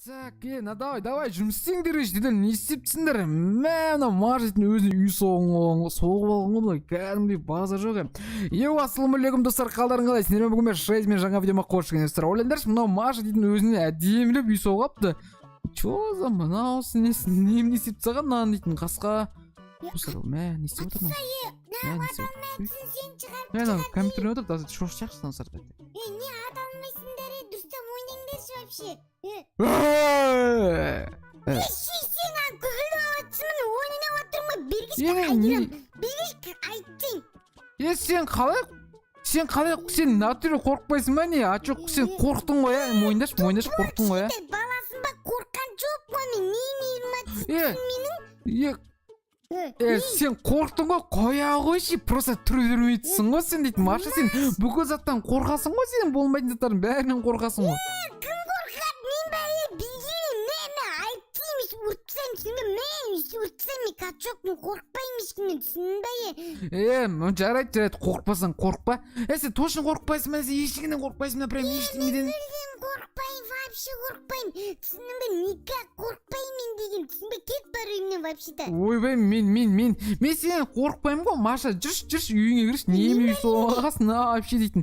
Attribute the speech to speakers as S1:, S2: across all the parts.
S1: Так, давай, жұмыс істеңдер дедім, не істептсіңдер? Мә, ана Маржеттің өзіне үй соғып алған ғой, кәдімгідей база жоқ. Ассалаумағалейкум достар, қалдарың қалай? Сіздермен бүгін мен шайзмен жаңа видеома қош келдіңіздер. Ойлаңдаршы, мынау Маржеттің өзіне әдемілеп үй соғыпты. Чо за мынаусы немене істеп тастаған мынаны дейтін қасқа. Мә, не істеп отыр мынау? Мә, компьютеріне отырып, даже шоқ шақшыдан сарып әтті.
S2: Не аталмайсыңдар, дұрыстап ойнаңдаршы вообще. Сен күліп отсың, ойнап отырмын, бергіш айттың.
S1: Сен натүрі қорқпайсың ба не? Ачық, сен қорқтың ғой, мойындаш қорқтың ғой.
S2: Баласын ба қорқан жоқ қой, мен
S1: сен қорқтың ғой, қоя қойшы, просто түрі бермейтсің ғой сен дейді. Марша, сен бүкіл заттан қорқасың ғой, сен болмайтын заттардың бәрінен қорқасың ғой.
S2: Кім қорқады? Мен бәрі білгенім, мен айттымыз, ұртсам, мен качокпын, қорқпаймыз кімнен, түсінбейі?
S1: Жарайды, қорқпасаң қорқпа. Сен точно қорқпайсың ба, сен ешкімнен қорқпайсың ба, прям ештеңеден?
S2: Қорқпайым, вообще қорқпайым. Түсінбе, никак қорқпаймын деген, түсінбе, кет бар үйімнен вообще-то.
S1: Ойбай, мен сен қорқпаймын ғой, Маша, жүрші үйіңе кіріш, неме үй соғасың, вообще дейтін.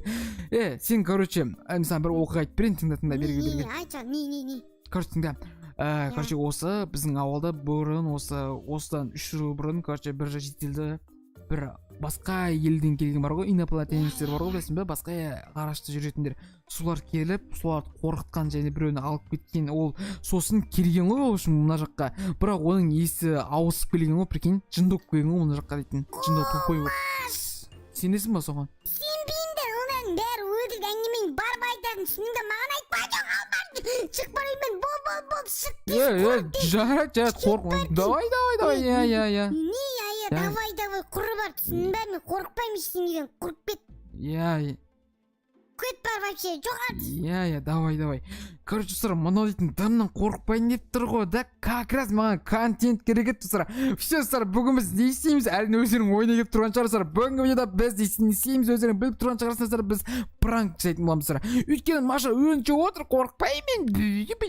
S1: Сен, короче, мысалы бір оқиға айтып берейін, тыңда, берге.
S2: Айтса, не?
S1: Короче, тыңда. Короче, осы біздің ауылда бұрын, осыдан 3 жыл бұрын, короче, бір шетелді бір басқа елден келген бар ғой, инопланетянецтер бар ғой, білесің бе, басқа ғарышта жүретіндер. Солар келіп, соларды қорқытқан және біреуін алып кеткен, ол сосын келген ғой, в общем, мына жаққа. Бірақ оның есі ауысып келген ғой, прикинь, жынды болып келген ғой мына жаққа дейтін. Жынды тупой болып. Сенесің ба соған?
S2: Сенбеймін, одан бәрі өтірік әңгімең бар айтатын. Сеніңді маған айтпа, жоқ алмады. Шық бар үймен, бол, шық.
S1: Жарайды, қорқма. Давай,
S2: давай, құры бар, түсінің бәрі, мен қорқпаймын ештеңеден, құрып кет. Көт бар вообще, жоғар.
S1: Давай. Короче, сұры, мұнау дейтін дымнан қорқпайын деп тұр ғой, да, как раз маған контент керек еді, сұры. Все, сұры, бүгін біз не істейміз, әлін өздерің ойна кеп тұрған шығар, сұры. Бүгінгі видеода біз не істейміз, өздерің біліп тұрған шығарсың, сұры, біз пранк жасайтын боламыз, сұры. Өйткені Маша өңше отыр, қорқпаймын, деп.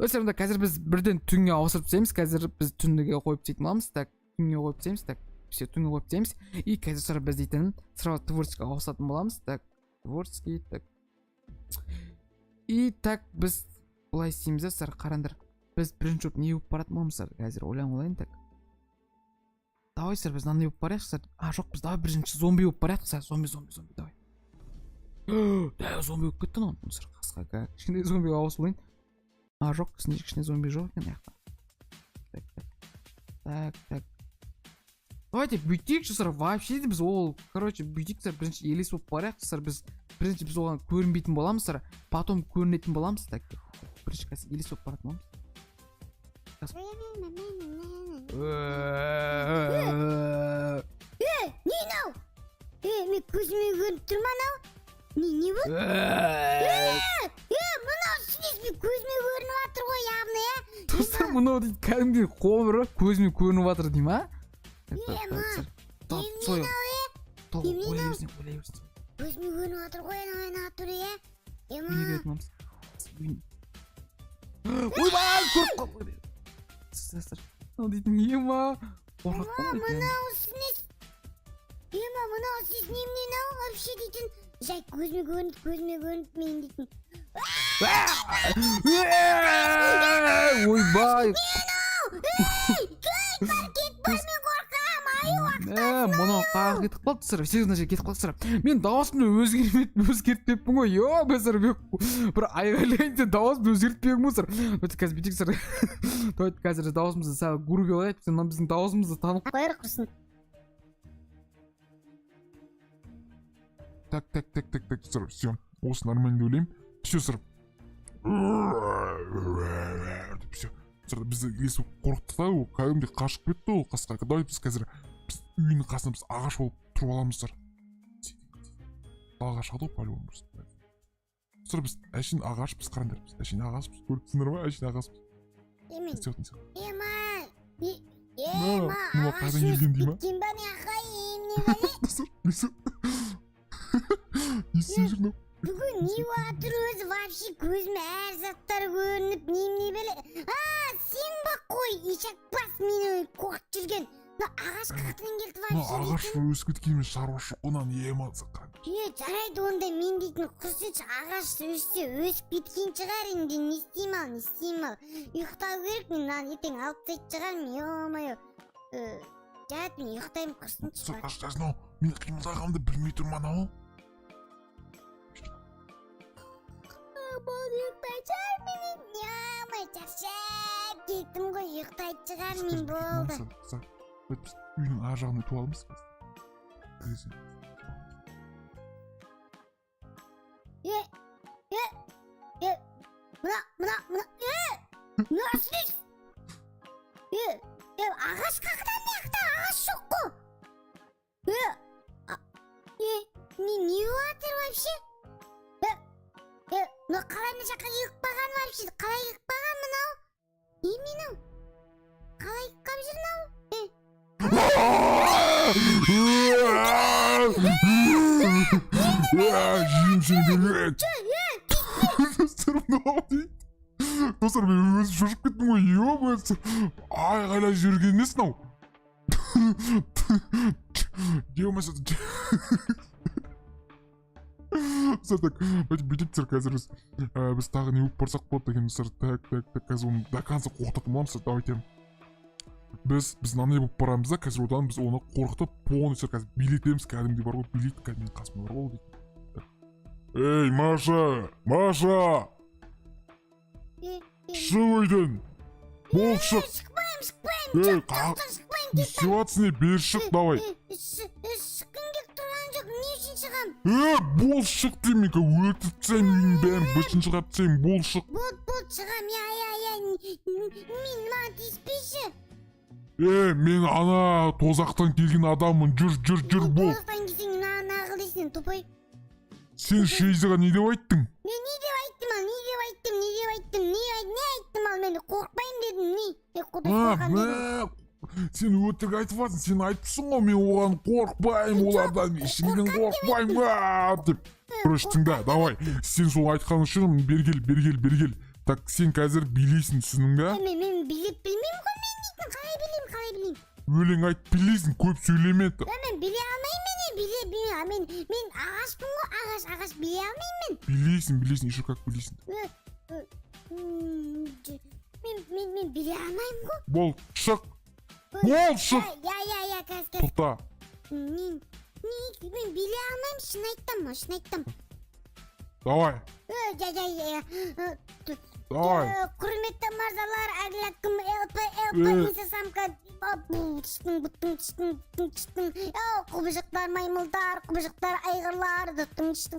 S1: Өздеріңді қазір біз бірден түнге ауысырып тастаймыз, қазір біз түніге қойып тастайтын боламыз, так, түнге қойып тастаймыз, так, все, түнге қойып тастаймыз. И қазір сұры біз дейтін, сразу творческіге ауысатын боламыз, так. Творческий, так. И так біз былай істейміз, сәр қарандар. Біз бірінші не болып баратын боламыз, сәр. Қазір ойлайын, так. Давай, сәр, біз нандай болып барайық, сәр. Жоқ, біз давай бірінші зомби болып барайық, сәр. Зомби, давай. Да, зомби болып кетті, но. Сәр, қасқа, кішкенде зомбиға ауысып болайын. Жоқ, кішкенде зомби жоқ екен, аяқта. Так. Давайте бүйтейікші, сәр, вообще біз ол, короче, бүйтейік, сәр, бірінші елес болып барайық, сәр, біз оған көрінбейтін боламыз, сәр, потом көрінетін боламыз, так, бірінші кәсі елес болып баратын боламыз.
S2: Не нау? Мен көзіме көрініп тұрма нау? Не бұл? Мұнау сінес, мен көзіме көрініп атыр ғой, яғына,
S1: Достар, мұнау дейді, кәдімгі қолбыры көзіме көрініп атыр дейм, а?
S2: Көзіме көрініп атыр ғой, ана тұр,
S1: Ойбай, көріп қалып. Сәстір, мынау дейтін ема.
S2: Мұнау сінес. Мұнау сіз немнен ау, вообще дейтін. Жай, көзіме көрініп мен дейтін.
S1: Ойбай.
S2: Кет бар, мен қорқам, аю
S1: Мұнау қағы кетіп қалды, сыр, сегізінші кетіп қалды, сыр. Мен дауысымды өзгертпеппін ғой, сыр, бір айғайлайын де дауысымды өзгертпеппін ғой, сыр. Өте қазір бүйтік, сыр. Давайте қазір дауысымызды сәл көруге олайып, біздің дауысымызды танып.
S2: Қойыр құрсын.
S3: Так, сыр, все, осы нормально ойлайым. Все, сыр. Все. Бізді елесі қорқытты да, ол кәдімде қашып кетті ол қасқа. Давай біз қазір үйінің қасына біз ағаш болып тұрып аламыздар. Ағаш шығады ғой, по-любому. Сыр, біз әшейін ағаш, біз қарандар, біз әшейін ағаш, біз көріп түсіндір ма, әшейін ағаш біз.
S2: Ағаш өсіп кеткен ба, не ағайым, не
S3: Сыр, не істеп жүрді?
S2: Бүгін не батыр өзі вообще көзіме әр заттар көрініп немене беле. Сен ба қой, ешек бас мені қорқып жүрген. Ағаш қақтан келді
S3: мына
S2: вообще
S3: ағаш
S2: дейтін.
S3: өсіп кеткенмен шаруашылық онан ем алсақ.
S2: Жарайды онда мен дейтін құрсыншы ағаш өссе өсіп кеткен шығар енді не істеймін ал. Ұйықтау керек мен ертең алып тастайтын шығармын, ё-моё. Жарайды мен ұйықтаймын құрсыншы бар.
S3: Сұрқаш, мен қимылдағанымды білмей тұр ма анау?
S2: Бұл ұйықтай шығар менен, ё-моё шаршап кеттім ғой, ұйықтайтын шығармын болды.
S3: Біз үйдің ар жағына өтіп аламыз.
S2: Мына сіз ағаш қаққан мияқта ағаш жоқ қой. Не батыр вообще? Мына қалай мына жаққа келіп баған вообще? Қалай келіп баған мынау? Мынау? Қалай келіп жүр мынау?
S3: Жиым сені бермек. Достар, мынау дейді. Достар, мен өзім шошып кеттім ғой, ё-моё. Айғайлап жүрген емес мынау. Ё-моё. Так, бүйтіп қазір біз тағы не болып барсақ болады деген достар. Так, қазір оны до конца қорқытатын боламыз. Давайте. Біз мынандай болып барамыз да, қазір одан біз оны қорқытып, полностью қазір билетеміз, кәдімгідей бар ғой, билет кәдімгідей қасымда бар ғой дейді. Ей, Маша! Шық үйден! Бол шық!
S2: Шықпайым,
S3: Не істеватсың, не? Бер шық, давай!
S2: Шыққым келіп тұрған жоқ, не үшін шығам?
S3: Бол шық деймін, өлтіріп тастайын үйдің бәрін, бөтін шығарып тастайын, бол шық!
S2: Болды шығам, мен маған тиіспейші.
S3: Мен ана тозақтан келген адаммын, жүр, бол!
S2: Тозақтан келсең, нағыл дейсің, топай.
S3: Сен Шейзаға не деп айттың?
S2: Мен не деп айттым ал, не айттым ал, мен қорқпайын дедім, не?
S3: Сен өтірік айтып жатсың, сен айтыпсың ғой, мен оған қорқпаймын, олардан ешкімнен қорқпаймын деп. Короче, тыңда, давай, сен сол айтқан үшін бергел. Так, сен қазір билейсің, түсінің бе?
S2: Мен билеп білмеймін ғой, мен дейтін, қалай білеймін?
S3: Өлең айтып билейсің, көп сөйлеме.
S2: Мен биле алмаймын, мен ағашпын ғой, ағаш биле алмаймын.
S3: Билейсің, еще как билейсің.
S2: Мен биле алмаймын ғой.
S3: Бол, шық!
S2: Қазір.
S3: Тоқта.
S2: Мен биле алмаймын, шын айттым.
S3: Давай. Давай.
S2: Құрметті мырзалар, әгләкім ЛП, самка. Құбыжықтар маймылдар, құбыжықтар айғырлар,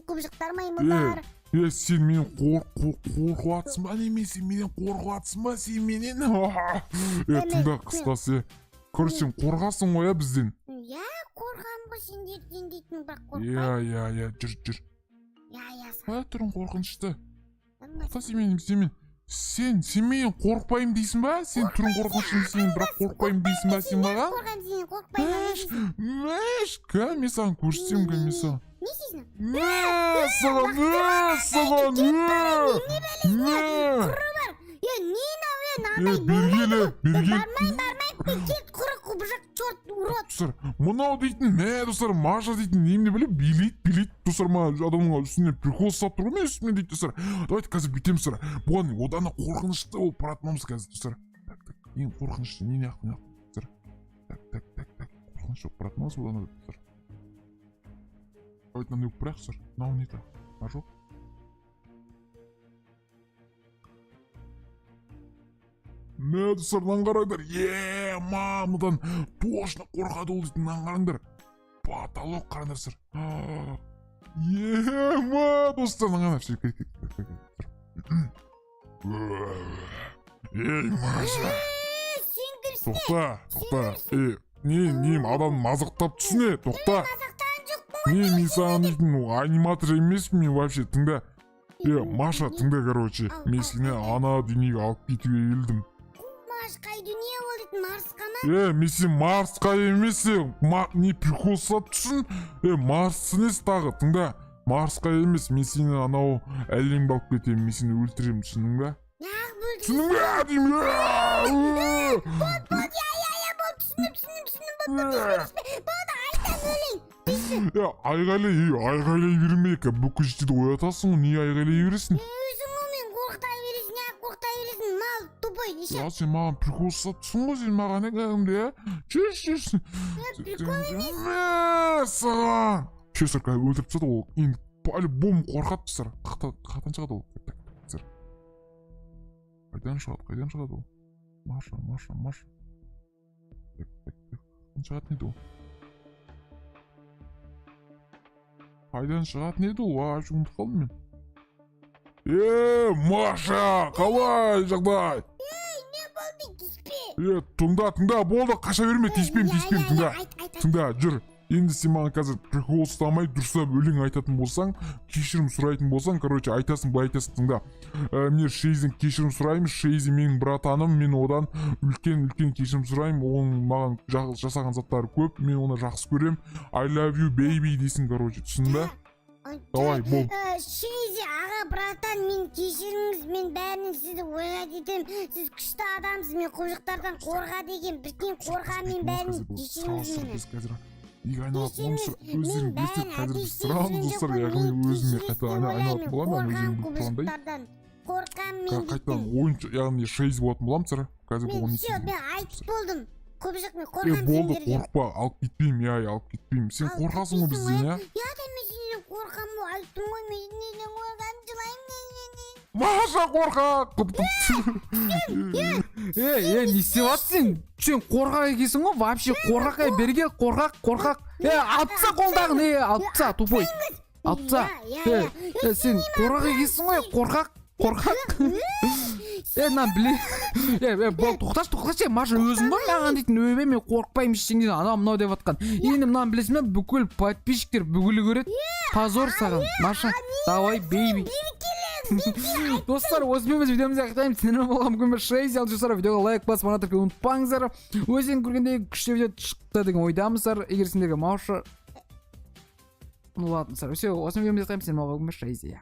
S2: құбыжықтар маймылдар.
S3: Сен менен қорқуатсың ба немесе менен қорқуатсың ба сен менен? Тыңда, қысқасы. Көрі сен қорғасың ғой бізден.
S2: Қорғам ғой сен дейтін бірақ қорқпай.
S3: Жүр. Түрін қорқынышты. Құта сен менен қорқпайым дейсің ба? Сен түрін қорқынышты сен бірақ қорқпайым дейсің ба сен маған? Мен саған көрсетсем мен саған.
S2: Не істейсің?
S3: Мынау дейтін, достар, Маша дейтін, немді біліп, билейді, достар, адамның үстіне прикол сап тұр ғой, мен үстіме дейді, достар. Давайте қазір бүйтеміз, достар. Бұған одан қорқынышты болып баратынымыз қазір, достар. Ең қорқынышты, не ақтың, достар. Қорқынышты болып баратынымыз одан, достар. Давайте мынаны өкіп бірақсыр. Мынау не та? Бар жоқ? Достар, мынаны қараңдар. Мамыдан точно қорқады ол дейтін, мынаны қараңдар. Потолок қараңдар, сыр. Достар, мынаны Маша. Тоқта. Нем адам мазықтап түсіне, тоқта. Мен саған дейтін аниматор емеспін мен вообще, тыңда. Маша, тыңда, короче, мен сені ана дүниеге алып кетуге келдім.
S2: Қай дүние ол дейтін, Марсқа ма?
S3: Мен сен Марсқа емес, не прикол сап түсін? Марс сынес тағы, тыңда. Марсқа емес, мен сені анау әлемге алып кетемін, мен сені өлтіремін, түсіндің бе?
S2: Неғып болды?
S3: Түсіндің бе деймін?
S2: Болды, айтам өлең.
S3: Айғайлай бермейік, бүкіл жерді оятасың ғой, не айғайлай бересің?
S2: Өзің ғой мен қорқыта бересің, неғып қорқыта бересің, мал, тупой, неше?
S3: Ya sen bana prikol satıyorsun mu sen bana ne kadar ya? Çüş.
S2: Prikol емес.
S3: Sana. Şu sırka öldürüp satı o. İn по-любому korkat sıra. Katan çıkadı o. Sıra. Kaydan çıkadı o. Maşa. Kaydan çıkadı neydi o? Kaydan çıkadı neydi o? Aa şu unuttuk kaldım ben. Маша, қалай жағдай?
S2: Не болды, тиіспе?
S3: Тыңда, болды, қаша берме, тиіспеймін, тыңда.
S2: Айт.
S3: Тыңда, жүр. Енді сен маған қазір прикол ұстамай, дұрыстап өлең айтатын болсаң, кешірім сұрайтын болсаң, короче, айтасың, былай айтасың, тыңда. Мен Шейзден кешірім сұраймын, Шейзи менің братаным, мен одан үлкен кешірім сұраймын, оның маған жасаған заттары көп, мен оны жақсы көрем. I love you baby дейсің, короче, түсіндің бе? Давай, бол.
S2: Шейзи аға, братан, мен кешіріңіз, мен бәрінен сізді ойлап етемін. Сіз күшті адамсыз, мен құбыжықтардан қорға деген, бірден қорға, мен бәрінен кешіріңіз мені.
S3: Неге айналып болмысыр, өздерің естіп қазір сұрағын достар, яғни өзіме қайта айналып боламын, өзім біліп тұрғандай.
S2: Қорқам мен
S3: қайтадан ойыншы, яғни Шейзи болатын боламын сірі. Қазір болған
S2: мен айтып болдым. Құбыжық, мен қорқам
S3: болды,
S2: сендерге.
S3: қорықпа, алып кетпеймін, алып кетпеймін. Сен қорқасың ғой бізден,
S2: Я да мен сенен қорқам ғой, айттым ғой, мен сенен қорқам, жылаймын.
S3: Маша қорқақ!
S1: Не істеватсың? Сен қорқақ екенсің ғой, вообще қорқақ, берге қорқақ. Алып таста қолдағын, алып таста, тупой. Алып таста. Сен қорқақ екенсің ғой, қорқақ. Мен біле. Тоқташы, Маша өзің ғой маған дейтін, өбе мен қорықпаймын ештеңеден, анау мынау деп жатқан. Енді мынаны білесің бе, бүкіл подписчиктер бүгілі көреді. Позор саған, Маша. Давай, бейби. Достар, осымен біз видеомызды аяқтаймыз. Сіздермен болған бүгін Шейзи, ал достар, видеоға лайк басып, мана тіркеуді ұмытпаңыздар. Өзен көргендегі күшті видео шықты деген ойдамыздар. Егер сендерге Маша... Ну ладно, все, осымен видеомызды аяқтаймыз. Сіздермен болған бүгін Шейзи.